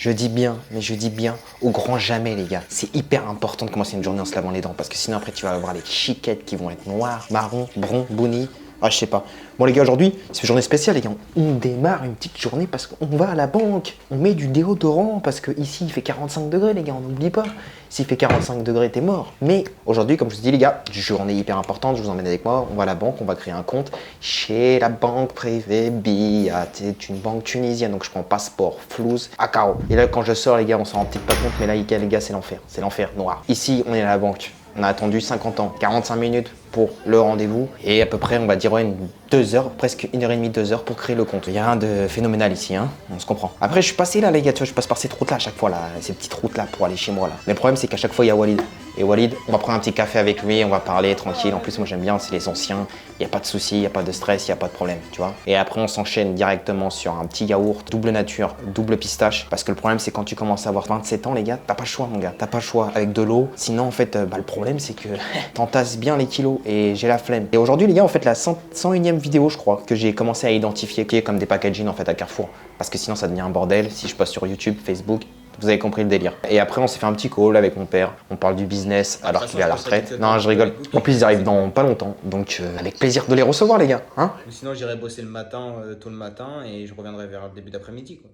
Je dis bien, mais je dis bien au grand jamais, les gars. C'est hyper important de commencer une journée en se lavant les dents parce que sinon après tu vas avoir les chiquettes qui vont être noires, marron, brun, bruni. Ah, je sais pas. Bon, les gars, aujourd'hui, c'est une journée spéciale, les gars. On démarre une petite journée parce qu'on va à la banque. On met du déodorant parce que ici il fait 45 degrés, les gars, on n'oublie pas. S'il fait 45 degrés, t'es mort. Mais aujourd'hui, comme je vous dis, les gars, journée hyper importante, je vous emmène avec moi. On va à la banque, on va créer un compte chez la banque privée BIA. C'est une banque tunisienne, donc je prends passeport, flouze, Akao. Et là, quand je sors, les gars, on s'en rend peut-être pas compte, mais là, les gars, c'est l'enfer. C'est l'enfer noir. Ici, on est à la banque. On a attendu 50 ans, 45 minutes pour le rendez-vous et à peu près, on va dire, ouais, 2 heures, presque 1h30, 2 heures pour créer le compte. Il y a rien de phénoménal ici, hein, on se comprend. Après, je suis passé là, les gars, tu vois, je passe par cette route-là à chaque fois, là, ces petites routes-là pour aller chez moi, là. Mais le problème, c'est qu'à chaque fois, il y a Walid. Et Walid, on va prendre un petit café avec lui, on va parler tranquille. En plus, moi, j'aime bien, c'est les anciens. Il n'y a pas de soucis, il n'y a pas de stress, il n'y a pas de problème, tu vois. Et après, on s'enchaîne directement sur un petit yaourt, double nature, double pistache. Parce que le problème, c'est quand tu commences à avoir 27 ans, les gars, t'as pas le choix, mon gars. T'as pas le choix avec de l'eau. Sinon, en fait, le problème, c'est que t'entasses bien les kilos et j'ai la flemme. Et aujourd'hui, les gars, en fait, la 101e vidéo, je crois, que j'ai commencé à identifier qui est comme des packaging, en fait, à Carrefour. Parce que sinon, ça devient un bordel si je passe sur YouTube, Facebook. Vous avez compris le délire. Et après, on s'est fait un petit call avec mon père. On parle du business alors qu'il est à la retraite. Non, je rigole. En plus, ils arrivent dans pas longtemps. Donc, avec plaisir de les recevoir, les gars. Hein? Sinon, j'irai bosser le matin, tôt le matin, et je reviendrai vers le début d'après-midi, quoi.